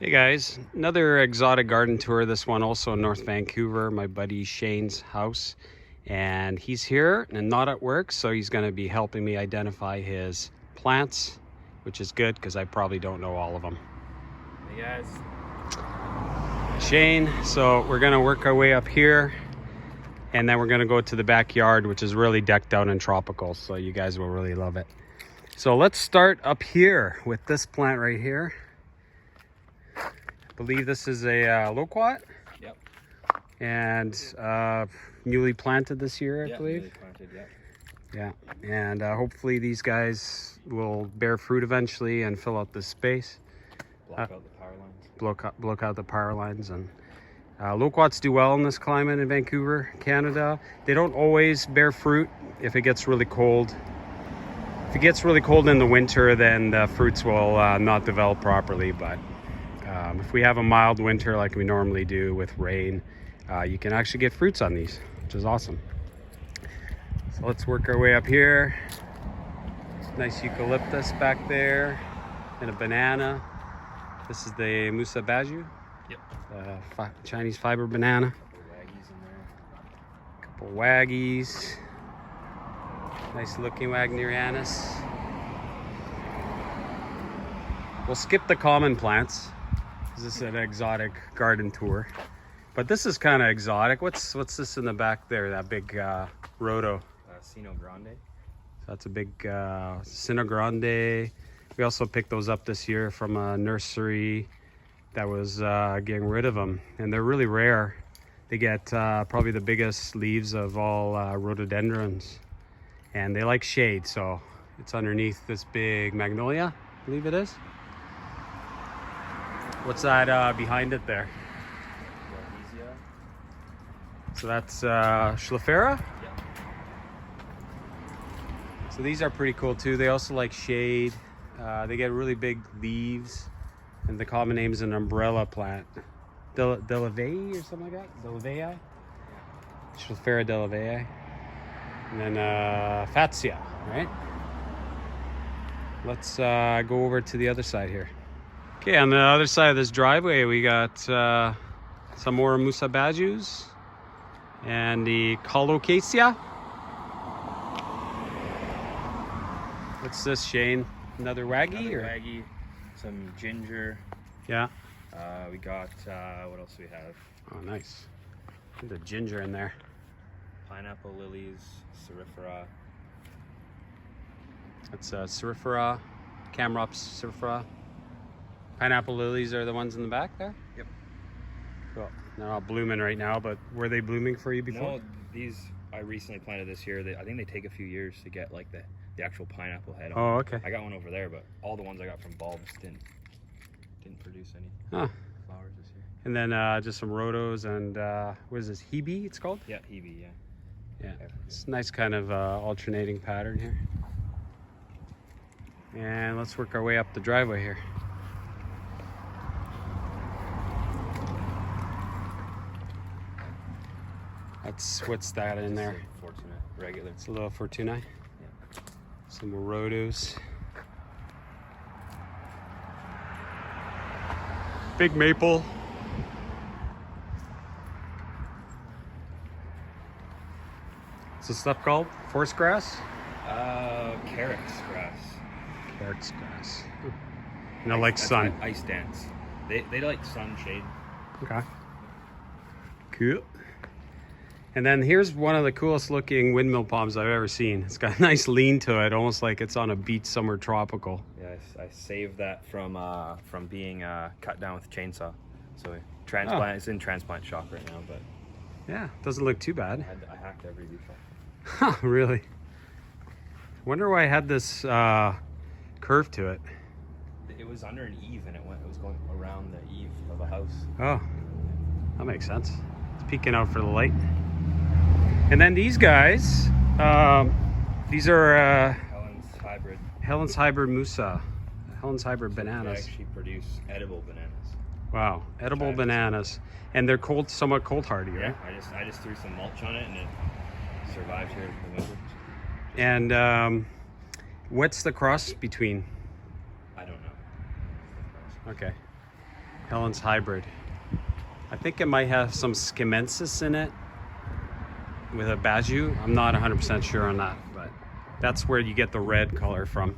Hey guys, another exotic garden tour. This one also in North Vancouver, my buddy Shane's house. And he's here and not at work, so he's going to be helping me identify his plants, which is good because I probably don't know all of them. Hey guys. Shane, so we're going to work our way up here and then we're going to go to the backyard, which is really decked out and tropical, so you guys will really love it. So let's start up here with this plant right here. I believe this is a loquat. Yep. And newly planted this year, I believe. Newly planted, yep. Yeah, and hopefully these guys will bear fruit eventually and fill out this space. Block out the power lines. Block out the power lines. And loquats do well in this climate in Vancouver, Canada. They don't always bear fruit if it gets really cold. If it gets really cold in the winter, then the fruits will not develop properly, but if we have a mild winter like we normally do with rain, you can actually get fruits on these, which is awesome. So let's work our way up here. Nice eucalyptus back there and a banana. This is the Musa Baju. Yep. Chinese fiber banana. Couple waggies in there. Couple waggies. Nice looking Wagnerianus. We'll skip the common plants. This is an exotic garden tour, but this is kind of exotic. What's this in the back there? That big rhodo. Sino Grande. So that's a big Sino Grande. We also picked those up this year from a nursery that was getting rid of them, and they're really rare. They get probably the biggest leaves of all rhododendrons, and they like shade, so it's underneath this big magnolia, I believe it is. What's that behind it there? So that's Schlafera? Yep. So these are pretty cool too. They also like shade. They get really big leaves, and the common name is an umbrella plant. Delavei or something like that? Delavei? Schlafera delavei. And then Fatsia, right? Let's go over to the other side here. Okay, on the other side of this driveway, we got some more Musa Bajus and the Colocasia. What's this, Shane? Another waggy? Another waggy, some ginger. Yeah. We got, what else do we have? Oh, nice. There's a ginger in there. Pineapple lilies, Cerifera. That's Cerifera, Camrops Cerifera. Pineapple lilies are the ones in the back there? Yep. Cool. They're not blooming right now, but were they blooming for you before? No, these I recently planted this year. I think they take a few years to get like the actual pineapple head on. Oh, okay. I got one over there, but all the ones I got from bulbs didn't produce any flowers this year. And then just some rhodos and what is this, Hebe it's called? Yeah, Hebe, yeah. Yeah, it's a nice kind of alternating pattern here. And let's work our way up the driveway here. What's that in there? Fortuna, regular. It's a little Fortuna. Yeah. Some more rhodos. Big maple. What's this stuff called? Forest grass? Carrots grass. Carrots grass. And it likes sun. Ice dance. They like sun shade. Okay. Cool. And then here's one of the coolest looking windmill palms I've ever seen. It's got a nice lean to it, almost like it's on a beach somewhere tropical. Yeah, I saved that from being cut down with a chainsaw. So transplant. It's in transplant shock right now, but yeah, doesn't look too bad. I hacked every leaf off. Huh, really? Wonder why I had this curve to it. It was under an eave, and it was going around the eave of a house. Oh, that makes sense. It's peeking out for the light. And then these guys, these are Helen's hybrid Musa, Helen's hybrid bananas. They actually produce edible bananas. Wow, edible bananas, and they're somewhat cold hardy, right? Yeah, I just threw some mulch on it, and it survived here in the winter. And what's the cross between? I don't know. Okay. Helen's hybrid. I think it might have some Schimensis in it with a Baju. I'm not 100% sure on that, but that's where you get the red color from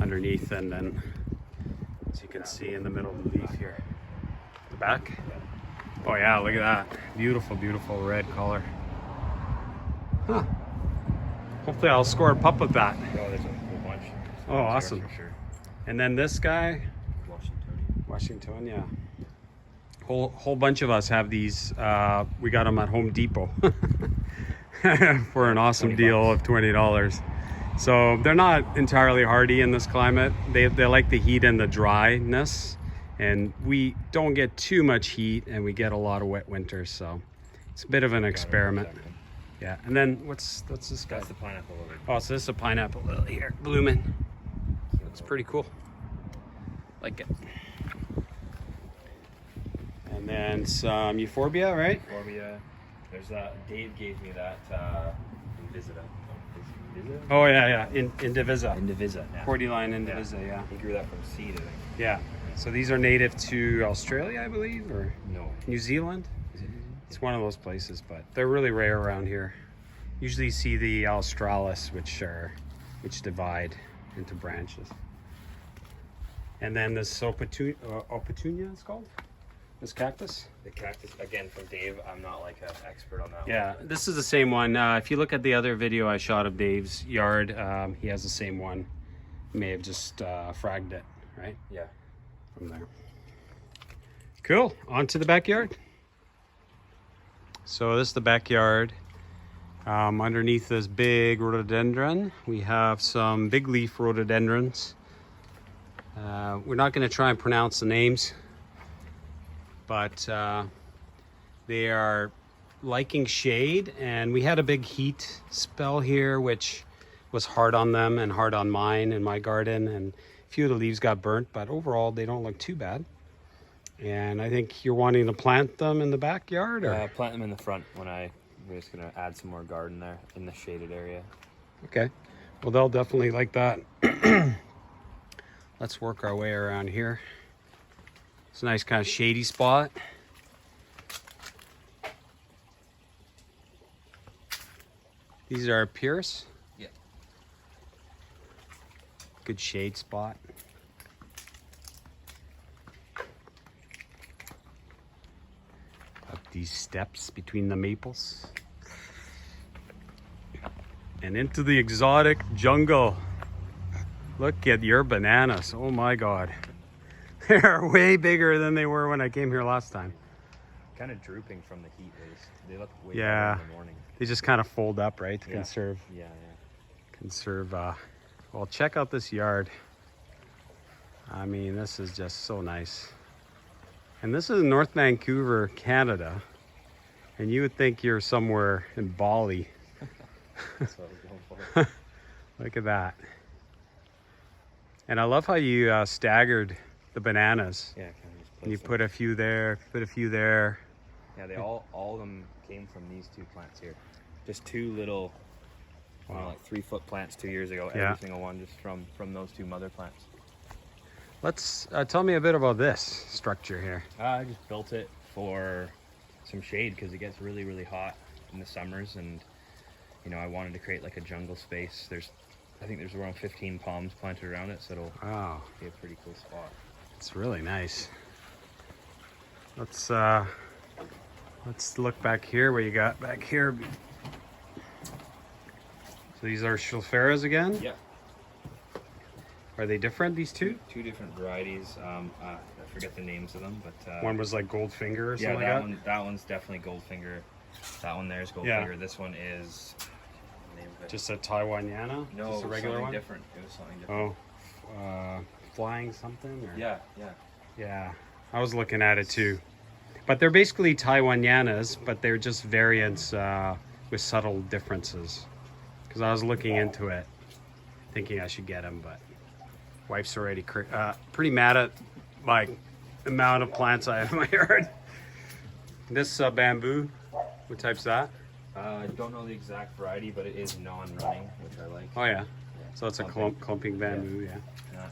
underneath, and then as you can see in the middle of the leaf here. The back? Oh yeah, look at that. Beautiful, beautiful red color. Huh. Hopefully I'll score a pup with that. Oh, there's a whole bunch. Oh, awesome. For sure. And then this guy, Washington, yeah. Whole bunch of us have these. We got them at Home Depot for an awesome deal of $20. So they're not entirely hardy in this climate. They like the heat and the dryness, and we don't get too much heat, and we get a lot of wet winters. So it's a bit of an experiment. Yeah. And then what's this guy? That's the pineapple lily. Oh, so this is a pineapple lily here, blooming. It's pretty cool. Like it. And then some euphorbia, right? Euphorbia. There's Dave gave me that Invisita. Oh yeah. Indivisa. Indivisa. Yeah. Cordyline Indivisa, yeah. He grew that from seed, I think. Yeah. So these are native to Australia, I believe, or No. New Zealand. It's one of those places, but they're really rare around here. Usually you see the Australis, which divide into branches. And then this Opetunia, it's called? This cactus? The cactus, again, from Dave. I'm not like an expert on that Yeah, one. this is the same one. If you look at the other video I shot of Dave's yard, he has the same one. He may have just fragged it, right? Yeah. From there. Cool, on to the backyard. So this is the backyard. Underneath this big rhododendron, we have some big leaf rhododendrons. We're not going to try and pronounce the names, but they are liking shade, and we had a big heat spell here, which was hard on them and hard on mine in my garden, and a few of the leaves got burnt, but overall they don't look too bad. And I think you're wanting to plant them in the backyard, or Plant them in the front we're just gonna add some more garden there in the shaded area. okay, well they'll definitely like that. Let's work our way around here. It's a nice kind of shady spot. These are Pierce. Yeah. Good shade spot. Up these steps between the maples. And into the exotic jungle. Look at your bananas. Oh my God. They're way bigger than they were when I came here last time. Kind of drooping from the heat rays. They look way Yeah. better in the morning. They just kind of fold up, right? To Yeah. conserve. Yeah. Conserve. Well, check out this yard. I mean, this is just so nice. And this is North Vancouver, Canada. And you would think you're somewhere in Bali. That's what I was going for. Look at that. And I love how you staggered the bananas. Yeah, kind of just And you place put a few there, put a few there. them. Yeah, all of them came from these two plants here. Just two little, like 3-foot plants 2 years ago. Yeah. Every single one just from those two mother plants. Let's tell me a bit about this structure here. I just built it for some shade because it gets really, really hot in the summers, and I wanted to create like a jungle space. I think there's around 15 palms planted around it, so it'll Wow, be a pretty cool spot. it's really nice. Let's look back here. What you got back here? So these are Schulferas again. Yeah, Are they different, these two? two different varieties. I forget the names of them, but One was like Goldfinger or yeah, something that like that. that one's definitely Goldfinger. That one there's Goldfinger. Yeah. This one is name of it. Just a Taiwaniana? No, Just a regular something one? different. It was something different. Oh, flying something? Or? Yeah. Yeah, I was looking at it too. But they're basically Taiwanianas, but they're just variants with subtle differences. Because I was looking into it, thinking I should get them, but wife's already pretty mad at my amount of plants I have in my yard. This bamboo, what type's that? I don't know the exact variety, but it is non-running, which I like. Oh yeah, so it's a clumping bamboo, yeah.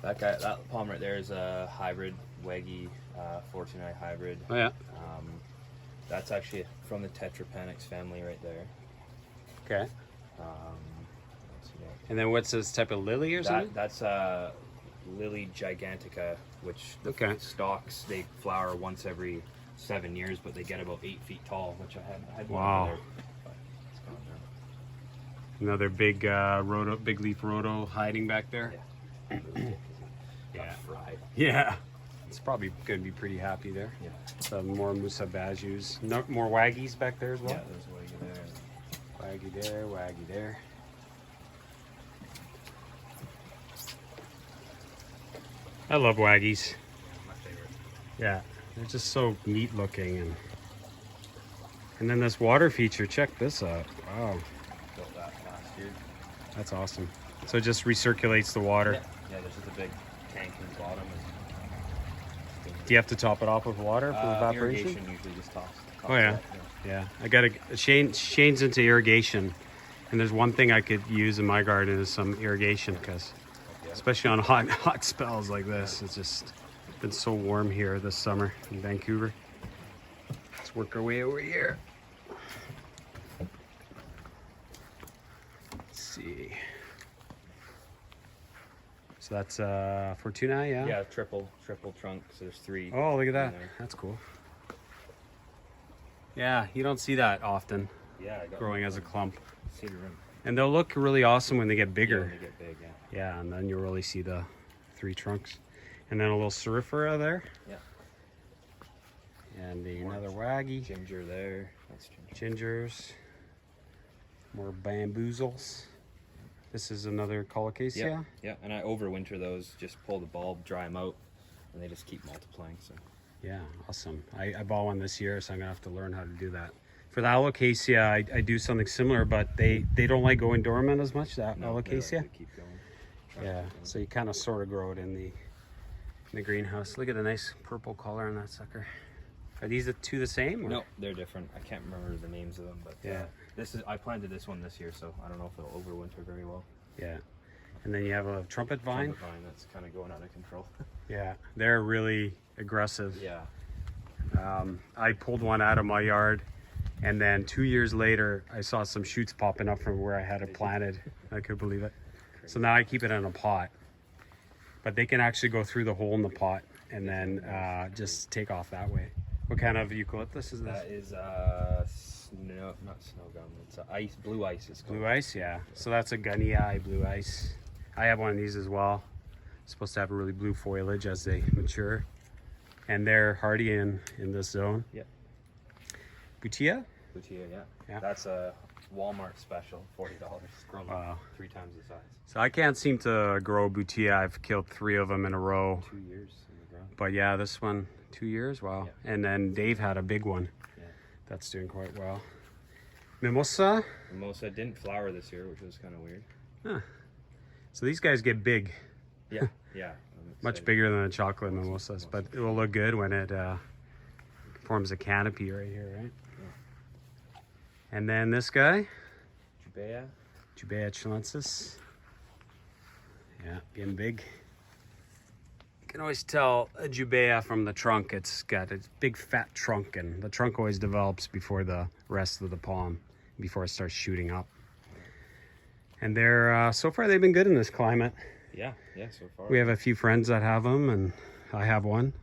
That palm right there is a hybrid Waggy Fortunae hybrid. Oh yeah. That's actually from the Tetrapanax family right there. Okay. Let's see what- And then what's this type of lily or something? That's Lily gigantica, which the Okay. stalks, they flower once every 7 years, but they get about 8 feet tall, which I had one Wow. over there, but it's gone now. Another big big leaf rhodo hiding back there. Yeah. Yeah. Fried. Yeah. It's probably going to be pretty happy there. Yeah. Some more musabajus. No, more waggies back there as well. Yeah, there's a Waggy there. Waggy there, waggy there. I love waggies. My favorite. Yeah, they're just so neat looking, and then this water feature. Check this out. Wow, Built that last year. that's awesome. So it just recirculates the water. Yeah, there's just a big tank in the bottom. Do you have to top it off with water for evaporation? Irrigation usually just tops Oh yeah, it up, yeah. I got Shane's into irrigation, and there's one thing I could use in my garden is some irrigation because, especially on hot spells like this, it's just been so warm here this summer in Vancouver. Let's work our way over here. Let's see. So that's Fortuna, yeah? Yeah, triple trunk. So there's 3. Oh, look at in that. there. That's cool. Yeah, you don't see that often Yeah, I got growing as a clump. cedar rim. And they'll look really awesome when they get Yeah, bigger. when they get big, yeah. Yeah, and then you'll really see the 3 trunks. And then a little cerifera there. Yeah. And another waggy. Ginger there. That's ginger. Gingers. More bamboozles. This is another colocasia. Yeah, and I overwinter those, just pull the bulb, dry them out, and they just keep multiplying. So Yeah, awesome. I bought one this year, so I'm gonna have to learn how to do that. For the alocasia, I do something similar, but they don't like going dormant as much, that no, they alocasia. like to keep going. Try to Yeah, keep going. so you kind of sort of grow it in the greenhouse. Look at the nice purple color on that sucker. Are these the 2 the same? Or? No, they're different. I can't remember the names of them, but Yeah. I planted this one this year, so I don't know if it'll overwinter very well. Yeah. And then you have a trumpet vine. Trumpet vine that's kind of going out of control. Yeah, they're really aggressive. Yeah. I pulled one out of my yard, and then 2 years later, I saw some shoots popping up from where I had it planted. I couldn't believe it. So now I keep it in a pot. But they can actually go through the hole in the pot and then just take off that way. What kind of eucalyptus is this? That is not snow gum. It's blue ice. It's called. Blue ice, yeah. So that's a gunny eye blue ice. I have one of these as well. It's supposed to have a really blue foliage as they mature. And they're hardy in this zone. Yeah. Butia? Lutia, yeah. Yeah. That's a Walmart special, $40. Grown Wow. 3 times the size. So I can't seem to grow Butia. I've killed 3 of them in a row. 2 years in the ground. But yeah, this one, 2 years, wow. Yeah. And then Dave had a big one. Yeah. That's doing quite well. Mimosa. Mimosa didn't flower this year, which was kind of weird. Huh. So these guys get big, Yeah, yeah. I'm much excited. bigger than the chocolate mimosas, but it will look good when it forms a canopy right here, right? Yeah. And then this guy, Jubea. Jubea chilensis. Yeah, getting big. You can always tell a Jubea from the trunk. It's got a big fat trunk, and the trunk always develops before the rest of the palm, before it starts shooting up. And they're, so far they've been good in this climate. Yeah, so far. We have a few friends that have them, and I have one.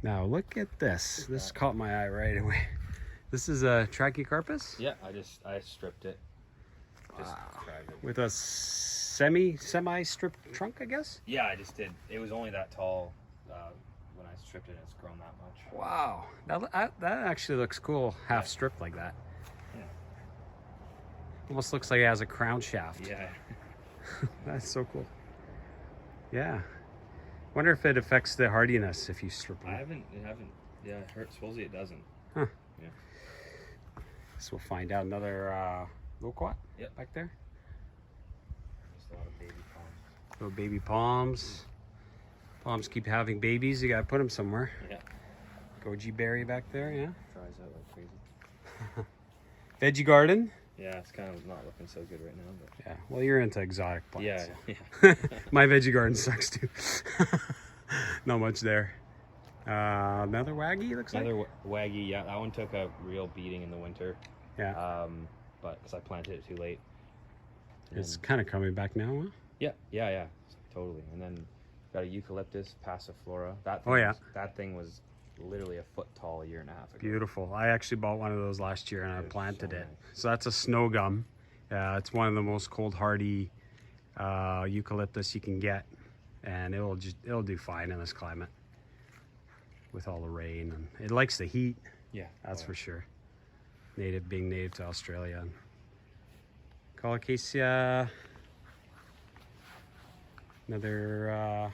Now look at this. This caught my eye right away. This is a Trachycarpus Yeah, I stripped it. Just tried it. with a semi-stripped trunk, I guess. Yeah, I just did. It was only that tall when I stripped it. It's grown that much. Wow, that actually looks cool, half stripped like that. Yeah. Almost looks like it has a crown shaft. Yeah. That's so cool. Yeah. Wonder if it affects the hardiness if you strip I them. haven't. Yeah, supposedly it doesn't. Huh. Yeah. So we'll find out. Another loquat Yep. back there. Just a lot of baby palms. Little baby palms. Palms keep having babies. You gotta put them somewhere. Yeah. Goji berry back there, yeah. Dries out like crazy. Veggie garden. Yeah, it's kind of not looking so good right now. But Yeah. Well, you're into exotic plants. yeah, yeah. My veggie garden sucks too. Not much there. Another waggy looks like. Another waggy. Yeah, that one took a real beating in the winter. Yeah. But because I planted it too late. It's kind of coming back now, huh? Yeah, totally. And then got a eucalyptus passiflora. That thing Oh, yeah. that thing was literally a foot tall a year and a half ago. Beautiful. I actually bought one of those last year and I It was planted so it. nice. So that's a snow gum. It's one of the most cold hardy eucalyptus you can get, and it'll do fine in this climate with all the rain, and it likes the heat. Yeah, That's for sure. Being native to Australia. Colocasia. Another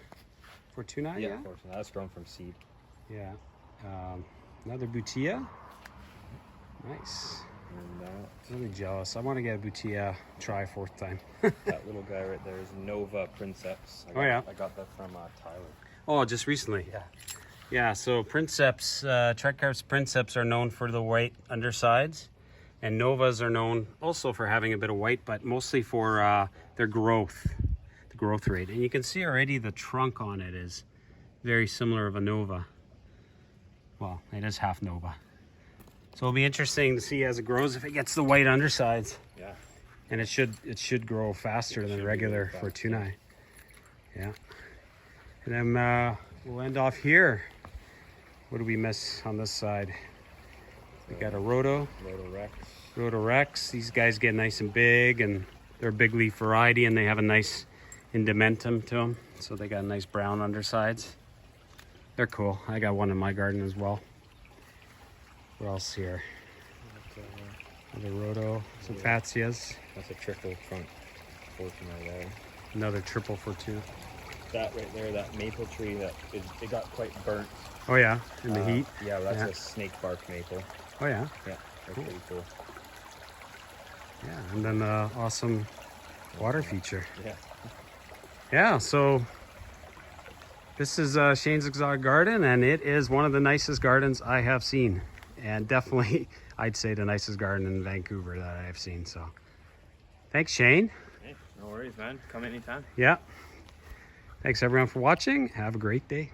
Fortuna. Yeah, fortunately, that's grown from seed. Yeah. Another Butia. Nice. And Really jealous. I want to get a Butia try fourth time. that little guy right there is Nova Princeps. Yeah. I got that from Tyler. Oh, just recently. Yeah. Yeah, so Princeps, Tricarps Princeps are known for the white undersides, and Novas are known also for having a bit of white, but mostly for their growth, the growth rate. And you can see already the trunk on it is very similar of a Nova. Well, it is half Nova. So it'll be interesting to see as it grows if it gets the white undersides. Yeah. And it should grow faster than regular Fortuna. Yeah. And then we'll end off here. What do we miss on this side? We got a Roto Rex. These guys get nice and big, and they're a big leaf variety, and they have a nice indumentum to them. So they got nice brown undersides. They're cool. I got one in my garden as well. What else here? Another Roto, some Fatsias. That's a triple front Fortuna there. Another triple Fortuna. That right there, that maple tree, it got quite burnt. Oh yeah, in the heat. Yeah, that's a snake bark maple. Oh yeah. Yeah, they're pretty cool. Yeah, and then the awesome water feature. Yeah. Yeah, so this is Shane's Exotic Garden, and it is one of the nicest gardens I have seen. And definitely, I'd say the nicest garden in Vancouver that I've seen. So thanks, Shane. Hey, no worries, man. Come anytime. Yeah. Thanks, everyone, for watching. Have a great day.